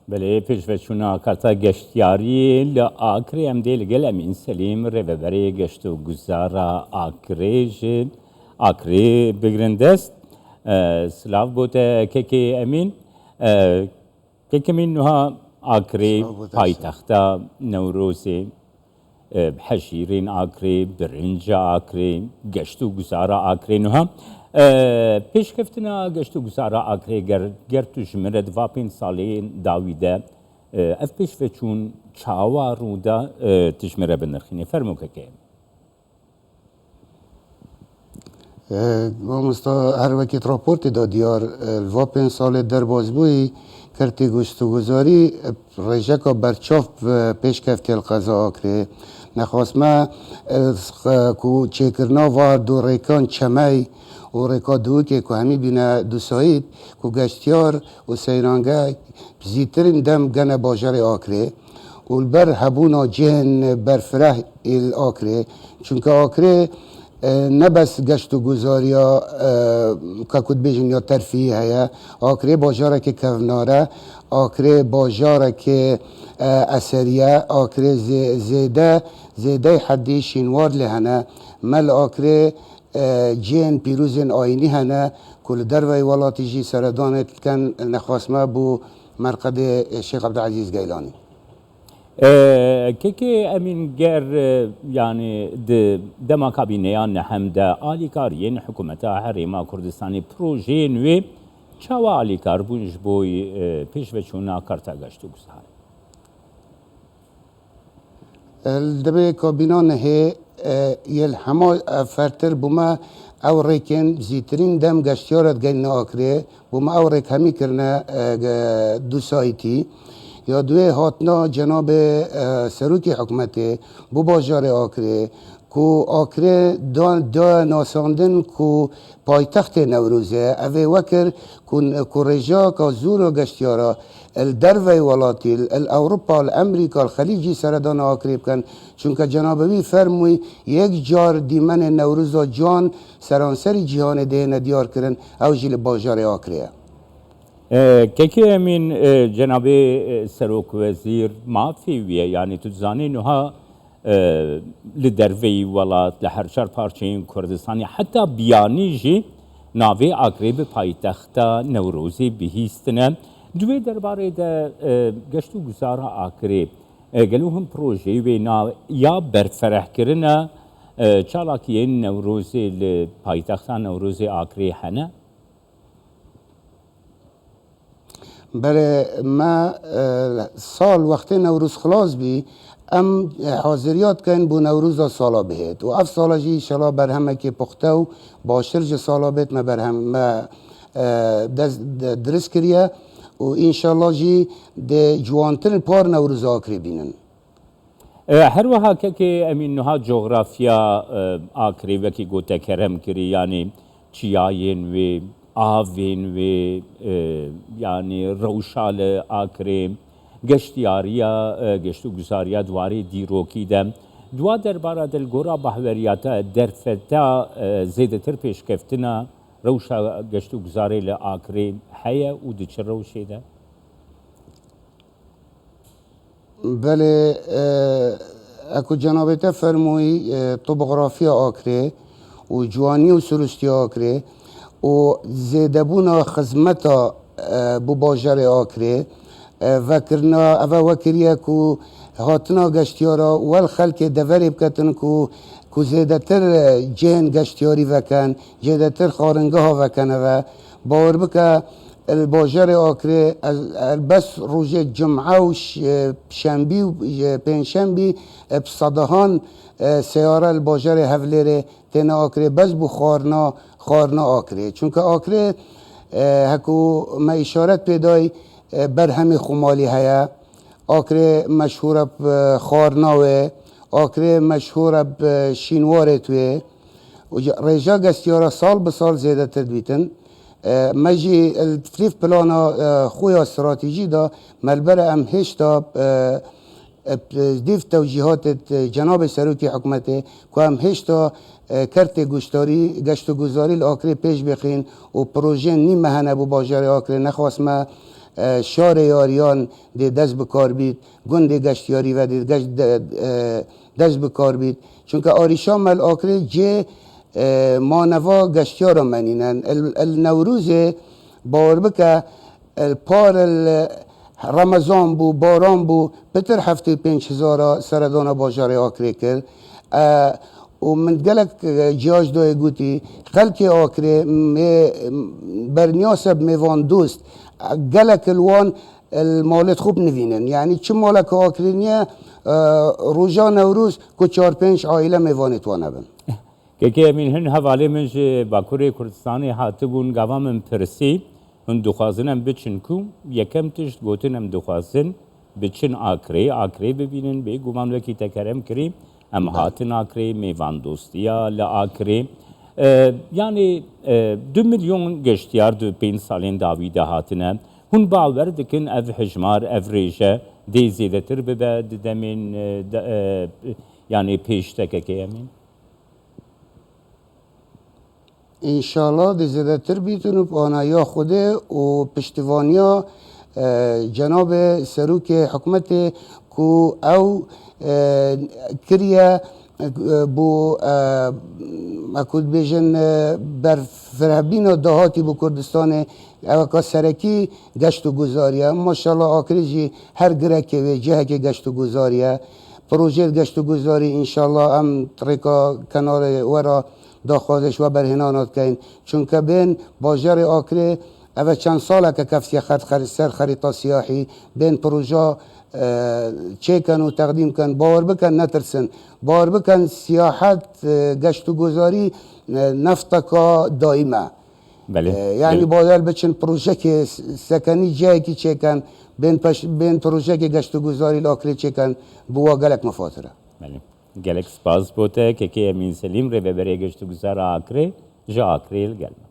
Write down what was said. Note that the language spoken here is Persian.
بله پیشوچونا کارتا گشتیاری لآکری ام دیل گل امین سلیم ریوبری گشت و گزارا آکری بگرندست سلاف بوده که امین که امین نها آکری پایتختا نوروزی حشیرین آکری برنج آکری گشت و گزارا آکری نها پیش کفتنا گشت و گزارا آکری گر توش مرد واپین سالین داویده اف پیش وچون چاوا رودا تشمره بنرخینی فرمو که مامستا هر وقت راپورت داد دیار الواپن سال در بازبوی کرتی گشتوگذاری رژکا برچاف پیش کفتی القضا آکره نخواست ما کو چکرنا و دو ریکان چمی و ریکا دو که همی بینه دو سایید کو گشتیار و سیرانگه زیترین دم گنه باجر آکره و البر هبونا جهن برفره ایل آکره چونکه آکره نه بس گشت و گذاریا که کد بیجن یا ترفیه هیا آکره باجاره که کوناره آکره باجاره که اثریه آکره زیده حدی شینوار لهنه مل آکره جین پیروزین آینی هنه کل دروی ولاتی جی سردانت کن نخواسمه بو مرقد شیخ عبدالعزیز گیلانی که امین گر یعنی دما کابینیان هم ده آلیکارین حکومت حریما کردستانی پروژه نوی چاوا آلیکار بونج بوی پیش وچونا کارتا گشتو گزار دبی کابینان هی یل همه فرتر بوما او ریکن زیترین دم گشتیارت گین آکره بوما او ریک همی کرنه دو سایتی یا دوی هاتنا جناب سروکی حکومت بو باجار آکره کو آکره دا ناساندن کو پایتخت نوروزه اوه وکر کو رجا کا زور و گشتیارا الدروی ولاتی الاوروپا الامریکا الخلیجی سردان آکره بکن چونکه جنابوی فرموی یک جار دیمن نوروزا جان سرانسری جهان ده ندیار کرن او جیل باجار آکره که امین جناب سروک وزیر مافی ویه یعنی تو زانی نها لدروی ولات لهرشار پارچین کردستانی حتی بیانی جی ناوی آقریب پایتختا نوروزی بهیستنه دوی درباره ده گشتو گزارا آقریب گلو هم پروژه و یا برفرح کرنه چالاکیه نوروزی لپایتختا نوروزی آقری هنه برای ما سال وقتی نوروز خلاص بی ام حاضریات کن بو نوروز سالا بهت و اف سالا جی شلا برهمه که پخته و باشرج سالا بهت ما برهم ما درست کریه و انشالله جی ده جوانتر پار نوروز آکری بینن هر وها که امین نها جغرافیا آکری وکی گوته کرم کری یعنی چیاین و آوین و یعنی روشال آکری گشتیاریا گشتو گزاریا دواری دیروکی دم دوا درباره دلگورا بحوریاتا درفتا زیده تر پیش کفتنا روشا گشتو گزاری لآکری حیا و دیچه روشی ده بله اکو جنابتا فرموی توبوغرافیا آکری و جوانی و سرستی آکری و زیدبونا خدمتا بو باجر آکری وکرنا اوه وکریه کو هاتنا گشتیارا ول خلک دوری بکتن کو زیده تر جهن گشتیاری وکن زیده تر خارنگه ها وکنه و باور بکه الباجر آکری بس روز جمعه و شنبی و پنجشنبی بصدهان سیاره الباجر هفلره تن آکری بس بو خارنا آکری چونکه آکری هکو ما اشارت پیدای برهم خمالی هیا آکری مشهور خارناوه آکری مشهور شینواره توی رجا گستیارا سال به سال زیده تدویتن مجی الفلیف پلانا خوی استراتیجی دا ملبر ام هشتا دیف توجیهات جناب سروکی حکومت که هم هشتا کرت گشت و گذاری آکری پیش بخین و پروژه نیم مهنه بو باجر آکری نخواست ما شار یاریان دی دست بکار بید گند گشتیاری و دی دست بکار بید چون که آریشا مل آکره جه مانوا گشتیار منینن النوروز باور بکه الپار رمضان بو باران بو پتر هفته 5000 سردان باجار آکره کرد و من گلک جاج دوی گوتی خلک آکره برنیاسب میوان دوست گلک الوان المالت خوب نوینن یعنی چه مالک آکرینیه روژا نوروز که 4-5 عائله میوانت وانه بن که امین هن حواله من جه باکوری کردستانی حاتبون گوام پرسی هن دخوازنم بچن کو یکم تشت گوتنم دخوازن بچن آکری ببینن به گمان وکی تکرم کریم ام هاتن آکری میوان دوستیا لآکری yani 2 milyon geştiyar 5 salin davide hatine hun baver dikin ev hicmar ev reje de zedetir bibe demin yani peşteke emin انشالله دی زیادتر بیتونو آنایا خوده و پشتوانیا جناب سروک حکومت کو او کریه بو مکود بیجن بر فرهبین دهاتی بو کردستان او که سرکی گشت و گذاریه ماشاءالله آکریجی هر گرکه و جهه که گشت و گذاریه پروژه گشت و گذاری انشالله هم طریقا کنار ورا داخلش و برهنانات کن چون که بین باجر آکره اول چند ساله که کفسی سر خریطه سیاحی بین پروژه چکن و تقدیم کن باور بکن نترسن باور بکن سیاحت گشت و گذاری نفتکا دائمه یعنی باید بچن پروژه که سکنی جایی که چکن بین پروژه که گشت و گذاری لاکره چکن بوا گلک مفاتره gelek spas bote ke emîn Selîm rêveberê geştûgezara Akrê ji Akrê gelme.